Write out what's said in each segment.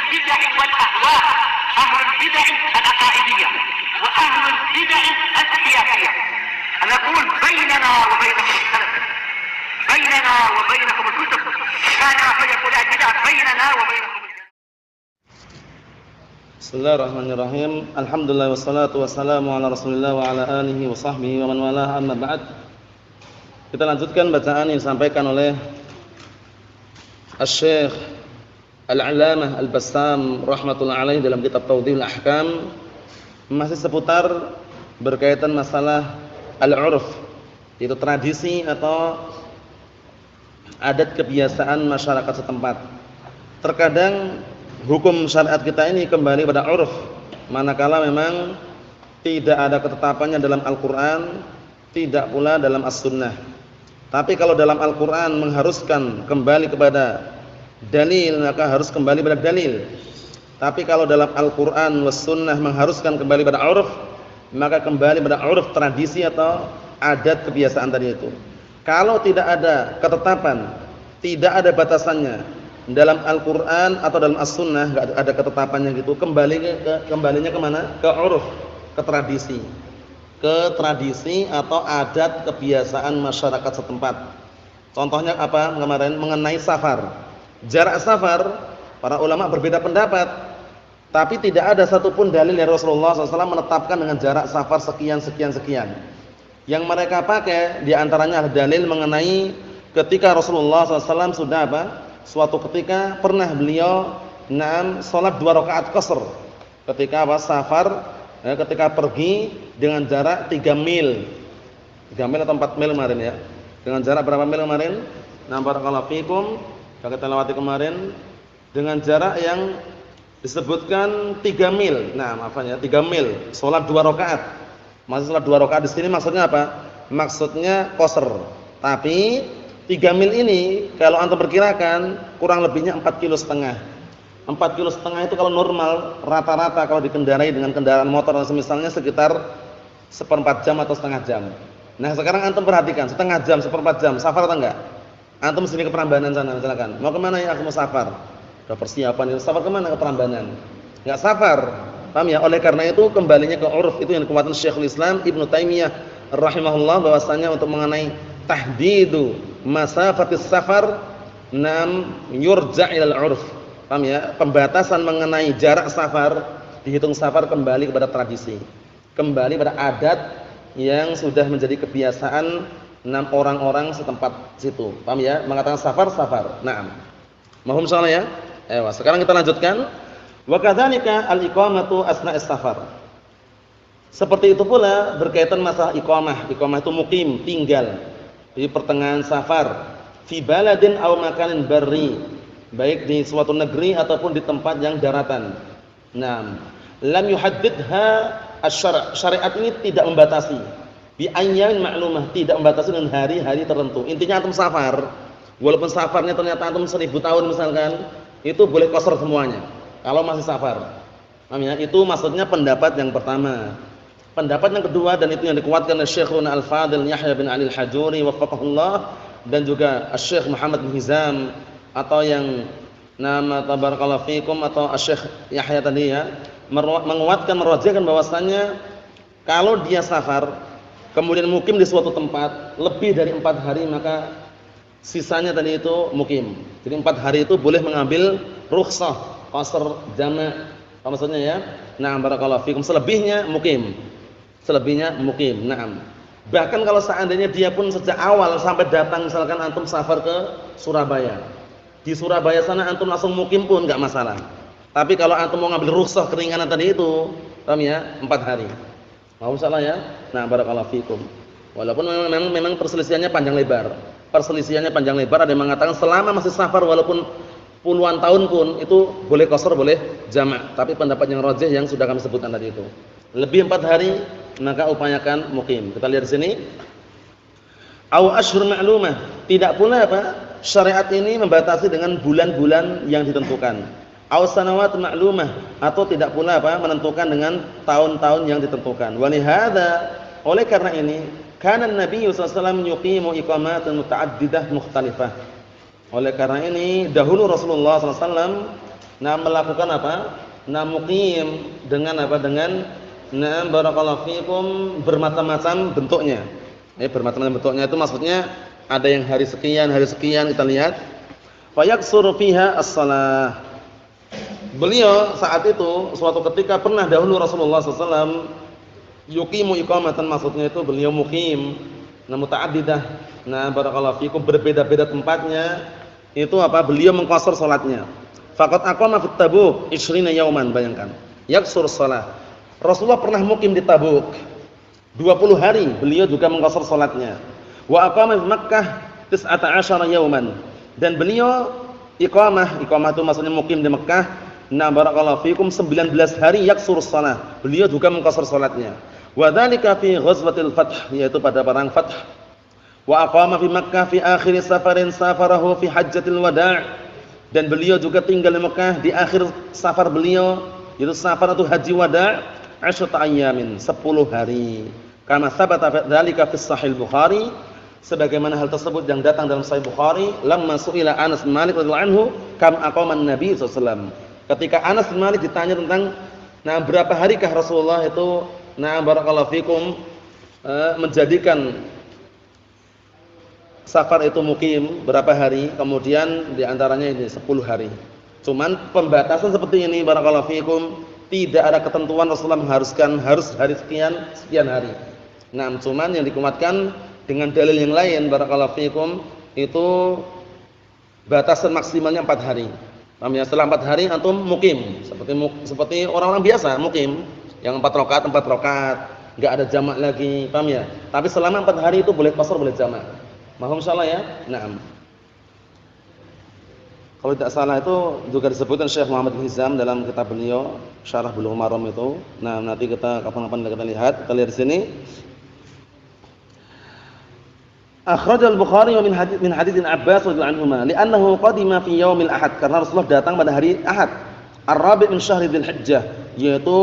البدع والأهواء، أهل البدع العقائدية وأهل البدع السياسية. أنا أقول بيننا وبينكم السلف، بيننا وبينكم الكتب، كان فيقول البدع بيننا وبينكم. Bismillahirrahmanirrahim. Alhamdulillah wassalatu wassalamu ala Rasulillah wa ala alihi wa sahbihi wa man walah, amma ba'd. Kita lanjutkan bacaan yang disampaikan oleh Asy-Syaikh Al-'Allamah Al-Bassam rahimatullah alaihi dalam kitab Tawdihul Ahkam, masih seputar berkaitan masalah al-'urf, yaitu tradisi atau adat kebiasaan masyarakat setempat. Terkadang hukum syariat kita ini kembali pada urf, manakala memang tidak ada ketetapannya dalam Al-Qur'an, tidak pula dalam As-Sunnah. Tapi kalau dalam Al-Qur'an mengharuskan kembali kepada dalil, maka harus kembali pada dalil. Tapi kalau dalam Al-Qur'an was Sunnah mengharuskan kembali pada urf, maka kembali pada urf, tradisi atau adat kebiasaan tadi itu. Kalau tidak ada ketetapan, tidak ada batasannya dalam Al-Qur'an atau dalam As-Sunnah, enggak ada ketetapannya gitu, kembalinya kemana? Ke uruf, ke tradisi. Ke tradisi atau adat kebiasaan masyarakat setempat. Contohnya apa? Kemarin mengenai safar. Jarak safar, para ulama berbeda pendapat. Tapi tidak ada satupun dalil dari Rasulullah SAW menetapkan dengan jarak safar sekian. Yang mereka pakai diantaranya adalah dalil mengenai ketika Rasulullah SAW sudah apa? Suatu ketika pernah beliau salat 2 rakaat qasr ketika safar, ketika pergi dengan jarak 3 mil. 3 mil atau 4 mil kemarin ya. Dengan jarak berapa mil kemarin? Barakallahu fikum. Kita lewati kemarin dengan jarak yang disebutkan 3 mil. 3 mil, salat 2 rakaat. Maksud salat 2 rakaat di sini maksudnya apa? Maksudnya qasr. Tapi 3 mil ini kalau antum perkirakan kurang lebihnya 4,5 kilo. 4,5 kilo itu kalau normal rata-rata kalau dikendarai dengan kendaraan motor dan semisalnya sekitar 1/4 jam atau setengah jam. Nah, sekarang antum perhatikan, setengah jam, 1/4 jam, safar atau enggak? Antum sini ke Prambanan sana misalkan. Mau kemana ya? Aku mau safar. Udah persiapan ini, safar kemana? Ke Prambanan. Enggak safar. Paham ya? Oleh karena itu kembalinya ke uruf, itu yang dikuatkan Syekhul Islam Ibnu Taimiyah rahimahullah, bahwasanya untuk mengenai tahdidu masafatis safar yurja' ilal 'urf. Paham ya? Pembatasan mengenai jarak safar, dihitung safar kembali kepada tradisi. Kembali pada adat yang sudah menjadi kebiasaan orang-orang setempat situ. Paham ya? Mengatakan safar. Naam. Mohon salah ya. Sekarang kita lanjutkan. Wa kadzalika al-iqamatu asna'is safar. Seperti itu pula berkaitan masalah iqamah. Iqamah itu mukim, tinggal di pertengahan safar, fi baladin aw makanin barri, baik di suatu negeri ataupun di tempat yang daratan. Lam yuhaddidha asy-syara', syariat ini tidak membatasi. Bi ayyamin ma'lumah, tidak membatasi dengan hari-hari tertentu. Intinya antum safar, walaupun safarnya ternyata antum 1000 tahun misalkan, itu boleh qasar semuanya kalau masih safar. Paham ya? Itu maksudnya pendapat yang pertama. Pendapat yang kedua, dan itu yang dikuatkan oleh Syekhuna Al-Fadil Yahya bin Ali Al-Hajuri wafaqahullah, dan juga Syekh Muhammad bin Hizam, atau yang nama tabarakallahu fikum, atau Syekh Yahya tadi ya, menguatkan, merajihkan bahwasannya kalau dia safar kemudian mukim di suatu tempat lebih dari 4 hari, maka sisanya tadi itu mukim. Jadi 4 hari itu boleh mengambil rukhsah qasr jama'. Apa maksudnya ya? Barakallahu fikum, selebihnya mukim. Naam. Bahkan kalau seandainya dia pun sejak awal sampai datang, misalkan antum safar ke Surabaya, di Surabaya sana antum langsung mukim pun enggak masalah. Tapi kalau antum mau ngambil rukhsah keringanan tadi itu, paham ya? 4 hari. Mau salah ya? Barakallahu fikum. Walaupun memang perselisihannya panjang lebar. Ada yang mengatakan selama masih safar walaupun puluhan tahun pun itu boleh qasar, boleh jama'. Tapi pendapat yang rajih yang sudah kami sebutkan tadi itu, lebih 4 hari maka upayakan mukim. Kita lihat di sini. Aw ashhur ma'lumah, tidak pula syariat ini membatasi dengan bulan-bulan yang ditentukan. Aw sanawat ma'lumah, atau tidak pula menentukan dengan tahun-tahun yang ditentukan. Walihada, oleh karena ini, kana Nabi sallallahu alaihi wasallam yuqimu iqamatan muta'addidah mukhtalifah. Oleh karena ini dahulu Rasulullah sallallahu alaihi wasallam melakukan apa? Muqim dengan apa? Dengan barakallahu fikum bermacam-macam bentuknya. Bermacam-macam bentuknya itu maksudnya ada yang hari sekian kita lihat. Fa yaksuru fiha as-shalah. Beliau saat itu suatu ketika pernah dahulu Rasulullah SAW yuqimu iqamatan, maksudnya itu beliau muqim, muta'addidah. Barakallahu fikum berbeda-beda tempatnya. Itu apa? Beliau mengqashar salatnya. Faqad aqama fit Tabuk 20 yauman, bayangkan. Yaksur shalah. Rasulullah pernah mukim di Tabuk 20 hari, beliau juga mengqashar salatnya. Wa aqama fi Makkah 19 yauman, dan beliau iqamah itu maksudnya mukim di Mekah. Barakallahu fikum 19 hari yaksur shalah, beliau juga mengqashar salatnya. Wa dzalika fi ghazwatil Fath, yaitu pada perang Fath. Wa aqama fi Makkah fi akhir safarin safarahu fi hajjatil wada', dan beliau juga tinggal di Mekah di akhir safar beliau, yaitu safar atau haji wada', 10 ayyamin, 10 hari. Kama sabata dzalika fi Sahih Bukhari, sebagaimana hal tersebut yang datang dalam Sahih Bukhari, lamma su'ila Anas bin Malik radhiyallahu anhu kam aqama an-nabi sallallahu alaihi wasallam. Ketika Anas bin Malik ditanya tentang berapa harikah Rasulullah itu barakallahu fikum menjadikan safar itu mukim, berapa hari? Kemudian diantaranya ini 10 hari. Cuman pembatasan seperti ini barakallahu fikum, tidak ada ketentuan Rasulullah mengharuskan harus hari sekian hari. Cuman yang dikuatkan dengan dalil yang lain barakallahu fikum, itu batasan maksimalnya 4 hari. Paham ya? Setelah 4 hari antum mukim, seperti orang-orang biasa mukim, yang 4 rakaat, enggak ada jamak lagi, paham ya? Tapi selama 4 hari itu boleh qashar, boleh jamak. Mahum insyaallah ya? Naam. Kalau tidak salah itu juga disebutkan Syekh Muhammad bin Hizam dalam kitab beliau Syarah Bulughul Maram itu. Nanti kita kapan-kapan kita lihat di sini. Akhrajal Bukhari min hadits Abbas radhiyallahu anhuma li'annahu qadima fi yaumil Ahad, karena Rasulullah datang pada hari Ahad. Ar-Rabi' min syahri Dzulhijjah, yaitu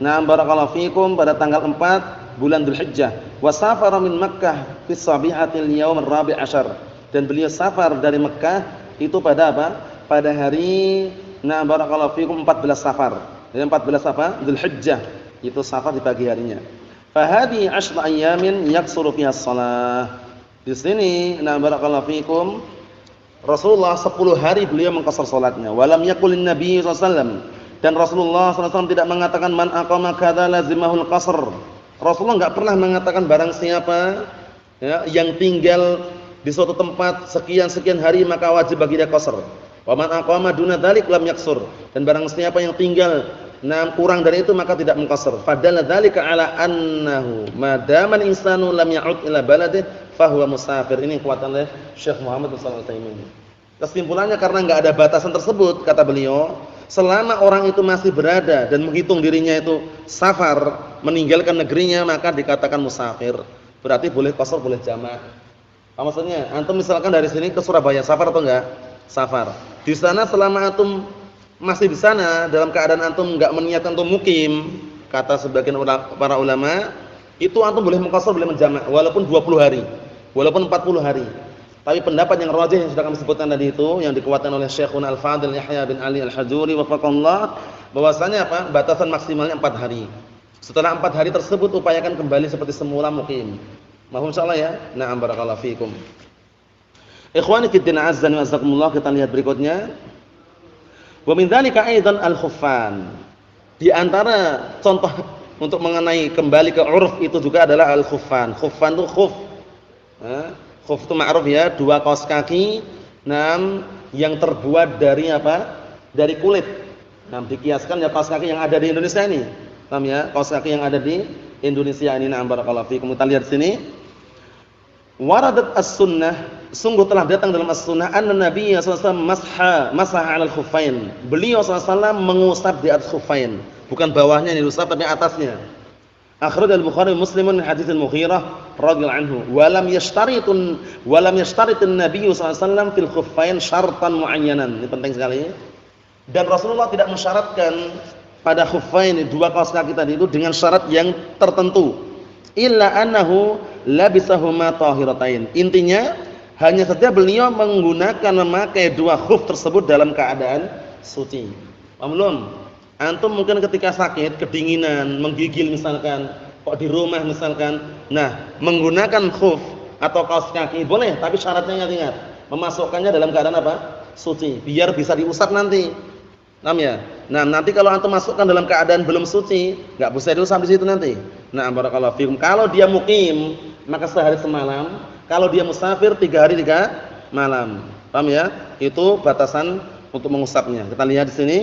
barakallahu fikum pada tanggal 4 bulan Dzulhijjah. Wa safara min Makkah fi sabihatil yaum ar-rabi' asyar, dan beliau safar dari Mekah itu pada apa? Pada hari barakallahu fikum 14 Safar. Jadi 14 apa? Dzulhijjah. Itu safar di pagi harinya. Fa hadhihi 10 ayyamin yaksuru fiha shalah. Di sini barakallahu fikum Rasulullah 10 hari beliau mengqashar salatnya. Walam yaqulin Nabi sallallahu alaihi wasallam, dan Rasulullah sallallahu alaihi wasallam tidak mengatakan man aqama kadza lazimahul qasr. Rasulullah enggak pernah mengatakan barang siapa yang tinggal di suatu tempat sekian hari maka wajib bagi dia qashar. Wa man aqama duna dzalik lam yaksur, dan barang siapa yang tinggal kurang dari itu maka tidak mengqashar. Fadalla dzalika ala annahu madaman insanu lam ya'ud ila baladihi fa huwa musafir. Ini kuatan oleh Syekh Muhammad bin Shalih Al-Utsaimin. Kesimpulannya karena enggak ada batasan tersebut, kata beliau, selama orang itu masih berada dan menghitung dirinya itu safar, meninggalkan negerinya, maka dikatakan musafir. Berarti boleh qashar, boleh jamak. Apa maksudnya? Antum misalkan dari sini ke Surabaya, safar atau enggak? Safar. Di sana selama antum masih di sana dalam keadaan antum enggak meniatkan untuk mukim, kata sebagian para ulama, itu antum boleh mengqashar, boleh menjamak walaupun 20 hari, walaupun 40 hari. Tapi pendapat yang rajih yang sudah kami sebutkan tadi itu, yang dikuatkan oleh Syekhuna Al-Fadil Yahya bin Ali Al-Hajuri wafaqallah, bahwasanya apa? Batasan maksimalnya 4 hari. Setelah 4 hari tersebut upayakan kembali seperti semula mukim. Mahum insyaallah ya. Na'am barakallahu fikum. Ikhwani fid din azza wa jazakumullah, kita lihat berikutnya. Wa min dzalika aidan al-khuffan. Di antara contoh untuk mengenai kembali ke uruf itu juga adalah al-khuffan. Khuffan itu khuf. Khuf itu ma'ruf ya, 2 kaos kaki yang terbuat dari apa? Dari kulit. Dikiaskan ya kaos kaki yang ada di Indonesia ini. Paham ya? Kaos kaki yang ada di Indonesia ini. Na'am barakallahu fikum. Kita lihat sini. Waradat as-sunnah, sungguh telah datang dalam as-sunnah anna Nabi sallallahu alaihi wasallam masaha 'alal khuffain. Beliau sallallahu alaihi wasallam mengusap di atas khuffain, bukan bawahnya yang diusap tapi atasnya. Akhraj al-Bukhari Muslim min hadits al-Mughirah radhiyallahu anhu, wa lam yashtaritun Nabi sallallahu alaihi wasallam fil khuffain syartan muayyanan. Ini penting sekali. Dan Rasulullah tidak mensyaratkan pada khuffain, 2 kaos kaki tadi itu dengan syarat yang tertentu. Illa annahu labisahuma tahiratain. Intinya hanya saja beliau memakai 2 khuf tersebut dalam keadaan suci. Paham belum? Antum mungkin ketika sakit, kedinginan, menggigil misalkan, kok di rumah misalkan. Nah, menggunakan khuf atau kaos kaki boleh, tapi syaratnya ingat-ingat. Memasukkannya dalam keadaan apa? Suci, biar bisa diusap nanti. Paham ya? Nah, nanti kalau antum masukkan dalam keadaan belum suci, enggak bisa diusap di situ nanti. Nah, barakallahu fikum. Kalau dia mukim, maka sehari semalam. Kalau dia musafir 3 hari 3 malam. Paham ya? Itu batasan untuk mengusapnya. Kita lihat di sini.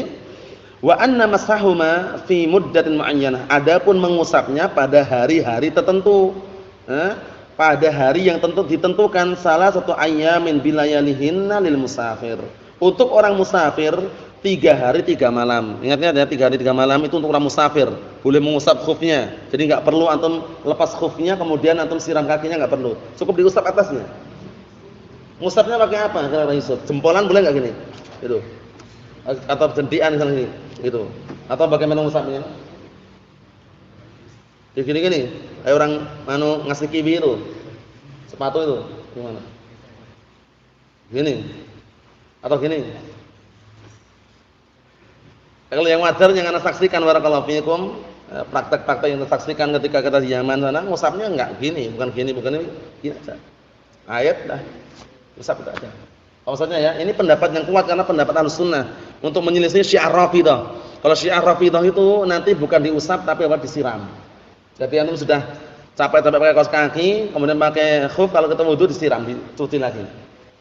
Wa anna masahuma fi muddatin muayyanah. Adapun mengusapnya pada hari-hari tertentu. Pada hari yang ditentukan, salah satu ayyamin bilayalihinna lil musafir. Untuk orang musafir 3 hari 3 malam. Ingat-ingat ya, 3 hari 3 malam itu untuk orang musafir. Boleh mengusap khufnya. Jadi enggak perlu antum lepas khufnya kemudian antum siram kakinya, enggak perlu. Cukup diusap atasnya. Ngusapnya pakai apa? Kalau Yusuf, jempolan boleh enggak gini? Gitu. Atau jentian misalnya gini. Gitu. Atau bagaimana ngusapnya? Ya gini-gini. Kayak orang ngasih kiwi itu. Sepatu itu gimana? Gini. Atau gini. Kalau yang wajar yang anda saksikan barakallahu fiikum, praktek-praktek yang anda saksikan ketika kita di Yaman sana, ngusapnya enggak gini, bukan gini aja. Ayat dah. Usap itu aja. Maksudnya ya, ini pendapat yang kuat karena pendapat Ahlussunnah untuk menyelisih Syiah Rafidhah. Kalau Syiah Rafidhah itu nanti bukan diusap tapi apa disiram. Jadi antum sudah capek-capek pakai kaos kaki, kemudian pakai khuf, kalau ketemu wudu disiram, dicuci lagi.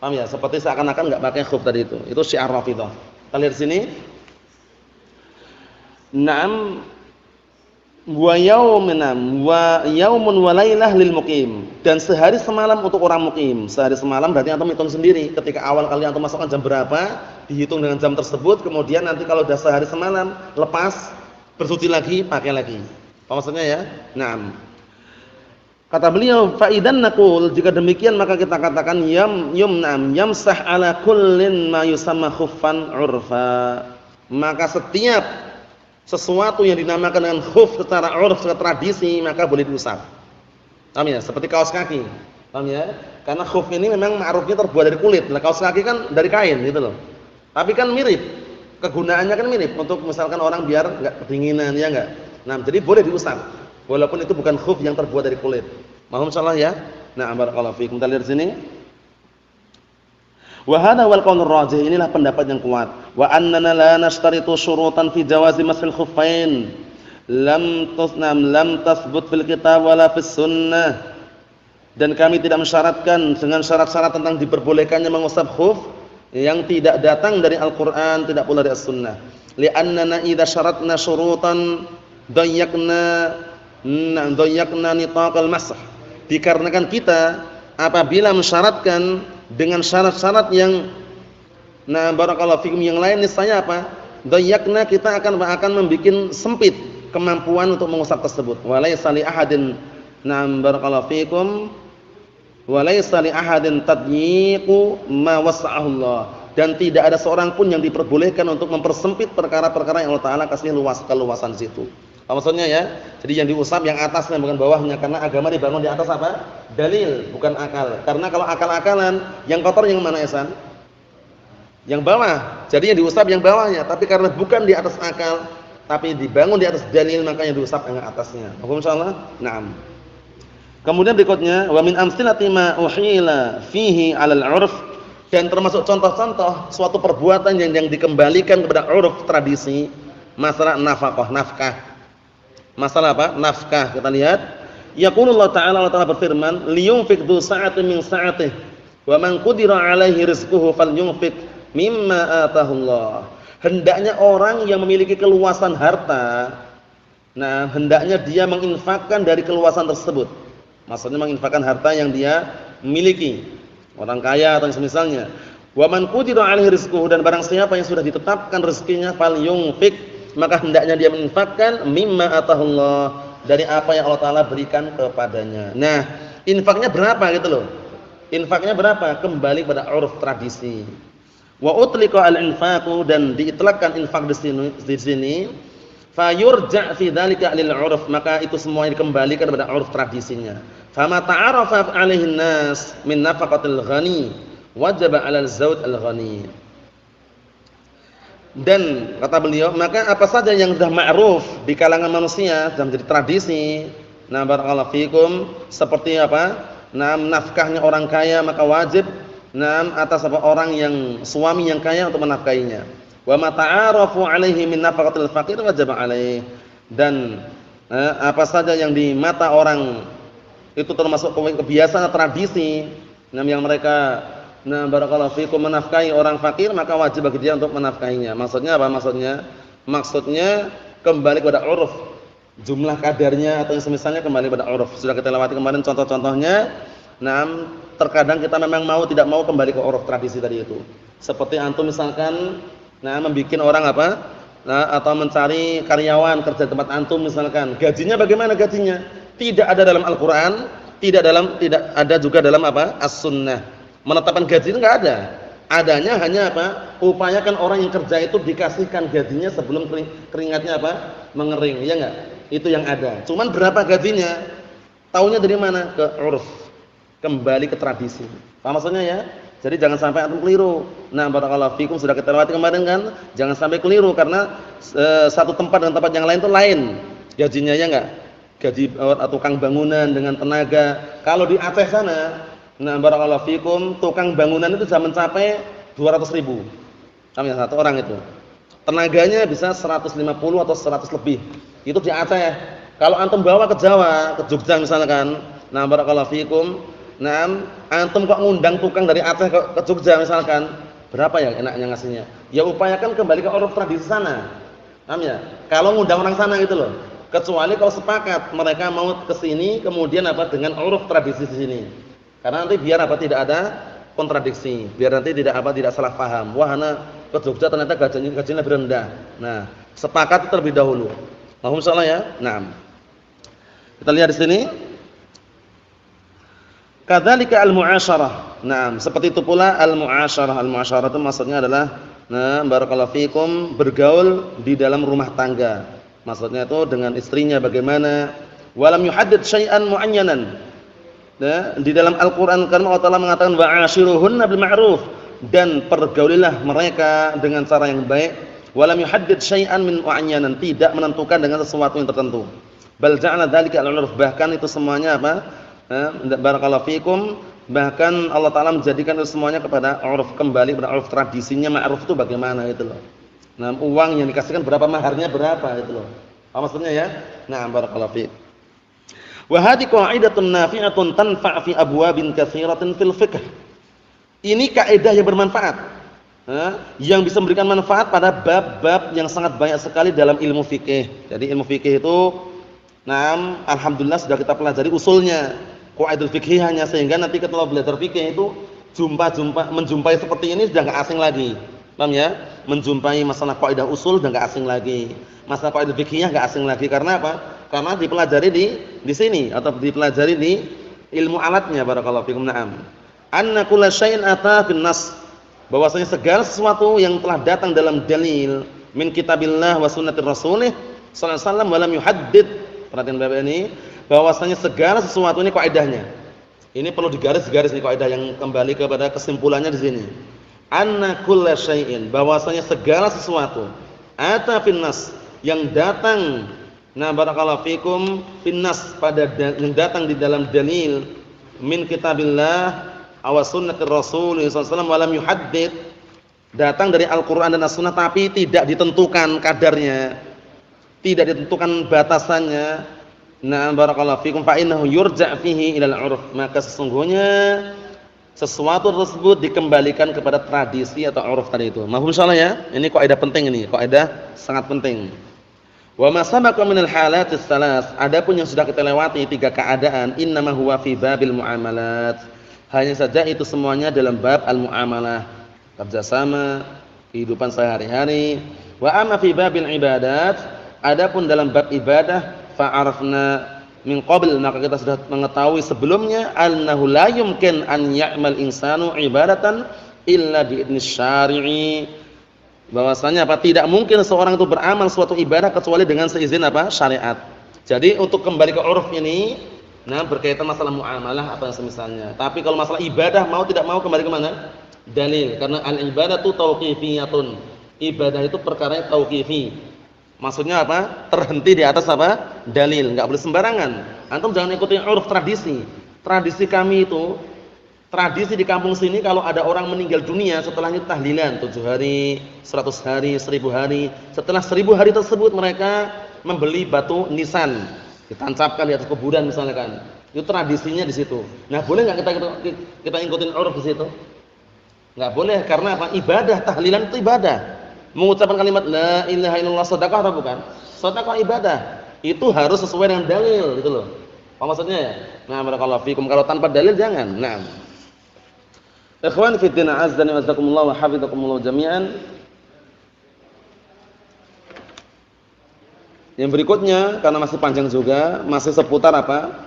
Paham ya? Seperti seakan-akan enggak pakai khuf tadi itu. Itu Syiah Rafidhah. Kita lihat di sini. Naam wa yaumun wa lailah lil muqim, dan sehari semalam untuk orang muqim. Sehari semalam berarti antum hitung sendiri ketika awal kali antum masukkan jam berapa, dihitung dengan jam tersebut, kemudian nanti kalau sudah sehari semalam lepas, bersuci lagi, pakai lagi. Apa maksudnya ya? Naam. Kata beliau, fa idan naqul, jika demikian maka kita katakan yamsah ala kullin ma yusamma khuffan urfa. Maka setiap sesuatu yang dinamakan dengan khuf secara urf, secara tradisi, maka boleh diusap. Paham ya? Seperti kaos kaki. Paham ya? Karena khuf ini memang ma'rufnya terbuat dari kulit. Nah, kaos kaki kan dari kain gitu loh. Tapi kan mirip. Kegunaannya kan mirip untuk misalkan orang biar enggak kedinginan ya enggak. Nah, jadi boleh diusap. Walaupun itu bukan khuf yang terbuat dari kulit. Mohon insyaallah ya. Nah, barakallahu fiikum. Kita lihat sini. Wa hadha wal qaulur rajih, inilah pendapat yang kuat. Wa annana la nashtaritu syurutan fi jawazi mashil khuffain lam tasbut fil kitab wala fis sunnah. Dan kami tidak mensyaratkan dengan syarat-syarat tentang diperbolehkannya mengusap khuf yang tidak datang dari Al-Qur'an, tidak pula dari As-Sunnah. Li'annana idza syaratna syurutan dayyaqna nitaqal masah. Dikarenakan kita apabila mensyaratkan dengan syarat-syarat yang barakallahu fikum yang lain, niscaya apa? Dayyaqna, kita akan membikin sempit kemampuan untuk mengusap tersebut. Walaysa li ahadin barakallahu fikum walaysa li ahadin tadyiqu ma wasa'ahu Allah. Dan tidak ada seorang pun yang diperbolehkan untuk mempersempit perkara-perkara yang Allah Taala kasih keluasan di situ. Apa maksudnya ya? Jadi yang diusap yang atasnya bukan bawahnya, karena agama dibangun di atas apa? Dalil, bukan akal. Karena kalau akal-akalan, yang kotor yang mana Esan? Yang bawah. Jadi yang diusap yang bawahnya, tapi karena bukan di atas akal, tapi dibangun di atas dalil, makanya diusap yang atasnya. Paham insyaallah? Naam. Kemudian berikutnya, wa min amsilati ma uhila fihi 'alal 'urf, dan termasuk contoh-contoh suatu perbuatan yang dikembalikan kepada 'urf, tradisi, masalah nafkah. Masalah apa? Nafkah. Kita lihat. Yaqulullah ta'ala, Allah Ta'ala berfirman, liyunfiq dzu sa'atin min sa'atihi wa man qudira 'alaihi rizquhu falyunfiq mimma atahullah. Hendaknya orang yang memiliki keluasan harta, hendaknya dia menginfakkan dari keluasan tersebut. Maksudnya menginfakkan harta yang dia miliki. Orang kaya atau semisalnya. Wa man qudira 'alaihi rizquhu, dan barang siapa yang sudah ditetapkan rezekinya, falyunfiq, maka hendaknya dia menginfakkan mimma atahullah, dari apa yang Allah Taala berikan kepadanya. Nah, infaknya berapa gitu loh. Infaknya berapa? Kembali pada uruf tradisi. Wa utliqa al-infaqu, dan diitlaqkan infak di sini fayurja' fi dzalika lil uruf, maka itu semua dikembalikan kepada uruf tradisinya. Fama ta'arafa 'alaihi an-nas min nafaqatil ghani wajaba 'alal zawj al-ghani. Dan kata beliau, maka apa saja yang sudah ma'ruf di kalangan manusia, sudah menjadi tradisi, nah barakallahu fikum, seperti apa? Nah, nafkahnya orang kaya maka wajib atas apa orang yang suami yang kaya untuk menafkahinya. Wa ma ta'arafu 'alaihi min nafaqatil faqir wajib 'alaihi. Dan apa saja yang di mata orang itu termasuk kebiasaan tradisi yang mereka barakallahu fikum menafkahi orang fakir, maka wajib bagi dia untuk menafkahinya. Maksudnya apa? Maksudnya kembali kepada uruf. Jumlah kadarnya atau yang semisalnya kembali pada uruf. Sudah kita lewati kemarin contoh-contohnya. Terkadang kita memang mau tidak mau kembali ke uruf tradisi tadi itu. Seperti antum misalkan membikin orang apa? Atau mencari karyawan kerja di tempat antum misalkan. Gajinya bagaimana gajinya? Tidak ada dalam Al-Qur'an, tidak ada juga dalam apa? As-Sunnah. Menetapkan gaji itu enggak ada. Adanya hanya apa? Upayakan orang yang kerja itu dikasihkan gajinya sebelum keringatnya apa? Mengering, ya enggak? Itu yang ada. Cuman berapa gajinya? Taunya dari mana? Ke uruf. Kembali ke tradisi. Paham maksudnya ya? Jadi jangan sampai antum keliru. Nah, barakallahu fikum sudah kita lewati kemarin kan? Jangan sampai keliru karena satu tempat dengan tempat yang lain itu lain gajinya, ya enggak? Gaji tukang bangunan dengan tenaga. Kalau di Aceh sana, nah barakallahu fikum, tukang bangunan itu bisa mencapai 200.000. Kami satu orang itu. Tenaganya bisa 150 atau 100 lebih. Itu di Aceh. Kalau antum bawa ke Jawa, ke Jogja misalkan, nah barakallahu fikum, antum kok ngundang tukang dari Aceh ke Jogja misalkan, berapa ya enaknya ngasihnya? Ya upayakan kembali ke uruf tradisi sana. Paham ya? Kalau ngundang orang sana gitu loh. Kecuali kalau sepakat mereka mau ke sini kemudian apa dengan uruf tradisi di sini. Karena nanti biar apa tidak ada kontradiksi, biar nanti tidak salah paham. Wah, ke Jogja ternyata gajinya lebih rendah. Nah, sepakat terlebih dahulu. Mohon salah ya. Nah, kita lihat di sini. Kadzalika al-mu'asyarah. Nah, seperti itu pula al-mu'asyarah. Al-mu'asyarah itu maksudnya adalah barakallahu fikum, bergaul di dalam rumah tangga. Maksudnya itu dengan istrinya bagaimana? Walam yuhaddid syai'an mu'ayyanan. Di dalam Al-Qur'an Karim Allah Ta'ala mengatakan wa'ashiruhunna bil ma'ruf, dan pergaulilah mereka dengan cara yang baik. Walam yuhaddid syai'an min mu'ayyanan, tidak menentukan dengan sesuatu yang tertentu. Bal ja'ala dzalika al-'urf, bahkan itu semuanya apa? Barakallahu fikum, bahkan Allah Ta'ala menjadikan itu semuanya kepada uruf, kembali kepada uruf tradisinya. Ma'ruf itu bagaimana itu loh. Nah, uang yang dikasihkan berapa, maharnya berapa itu loh. Apa maksudnya ya? Nah, barakallahu fiik. Wa hadhihi qa'idatun nafi'atun tanfa' fi abwabin katsiratin fil fiqh. Ini kaidah yang bermanfaat. Yang bisa memberikan manfaat pada bab-bab yang sangat banyak sekali dalam ilmu fikih. Jadi ilmu fikih itu alhamdulillah sudah kita pelajari usulnya, qaidul fiqhiyahnya, sehingga nanti ketika belajar fikih itu menjumpai seperti ini sudah enggak asing lagi. Paham ya? Menjumpai masalah kaidah usul sudah enggak asing lagi. Masalah kaidah fikihiyah enggak asing lagi. Karena apa? Karena dipelajari di sini atau dipelajari di ilmu alatnya. Barakallahu fikum. Na'am. Anna kulla syai'in ata fin nas, bahwasanya segala sesuatu yang telah datang dalam dalil min kitabillah wa sunnatir rasulih sallallahu alaihi wasallam wa lam yuhaddid. Perhatian Bapak ini, bahwasanya segala sesuatu ini kaidahnya. Ini perlu digaris-garis nih kaidah yang kembali kepada kesimpulannya di sini. Anna kulla syai'in, bahwasanya segala sesuatu ata fin nas, yang datang barakallahu fikum fin nas, pada yang datang di dalam dalil min kitabillah aw sunnatir rasul sallallahu alaihi wasallam wa lam yuhaddid, datang dari Al-Qur'an dan As-Sunnah tapi tidak ditentukan kadarnya, tidak ditentukan batasannya. Barakallahu fikum, fa innahu yurja' fihi ila al-'urf, maka sesungguhnya sesuatu tersebut dikembalikan kepada tradisi atau uruf tadi itu. Mahfum insyaallah ya. Ini kaidah penting, ini kaidah sangat penting. Wa ma sabaqa min al-halatis salas, adapun yang sudah kita lewati tiga keadaan, innama huwa fi babil muamalat, hanya saja itu semuanya dalam bab al-muamalah, kerjasama, kehidupan sehari-hari. Wa amma fi babil ibadat, adapun dalam bab ibadah, fa'arafna min qabl, maka kita sudah mengetahui sebelumnya, annahu la yumkin an ya'mal insanu ibadatan illa bi idnis syari'i, bahwasanya apa? Tidak mungkin seorang itu beramal suatu ibadah kecuali dengan seizin apa? Syariat. Jadi untuk kembali ke uruf ini, berkaitan masalah muamalah apa yang semisalnya. Tapi kalau masalah ibadah mau tidak mau kembali ke mana? Dalil. Karena al-ibadatu tauqifiyatun. Ibadah itu perkara yang tauqifi. Maksudnya apa? Terhenti di atas apa? Dalil, enggak boleh sembarangan. Antum jangan ikuti uruf tradisi. Tradisi kami itu, tradisi di kampung sini kalau ada orang meninggal dunia setelahnya tahlilan 7 hari, 100 hari, 1000 hari. Setelah 1000 hari tersebut mereka membeli batu nisan, ditancapkan di atas kuburan misalnya kan. Itu tradisinya di situ. Nah, boleh enggak kita ikutin uruf di situ? Enggak boleh, karena apa? Ibadah, tahlilan itu ibadah. Mengucapkan kalimat la ilaha illallah sedekah atau bukan? Sedekah ibadah. Itu harus sesuai dengan dalil gitu loh. Apa maksudnya ya? Nah, barakallahu fikum. Kalau tanpa dalil jangan. Nah. Ikhwan fi din azdani wa jazakumullah wa hafizakumullah jami'an. Yang berikutnya karena masih panjang juga, masih seputar apa?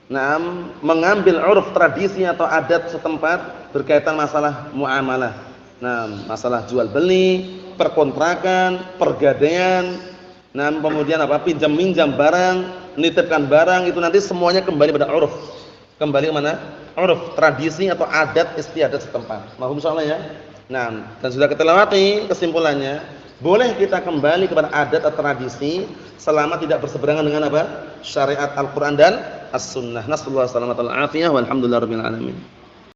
Nah, mengambil uruf tradisi atau adat setempat berkaitan masalah muamalah. Nah, masalah jual beli, perkontrakan, pergadaian, nah kemudian apa? Pinjam minjam barang, nitipkan barang, itu nanti semuanya kembali pada uruf. Kembali ke mana? Uruf, tradisi atau adat istiadat setempat. Mahum insyaallah ya. Nah, dan sudah kita lewati kesimpulannya, boleh kita kembali kepada adat atau tradisi selama tidak berseberangan dengan apa? Syariat Al-Qur'an dan As-Sunnah. Nasallahu alaihi wasallam walhamdulillahirabbil alamin.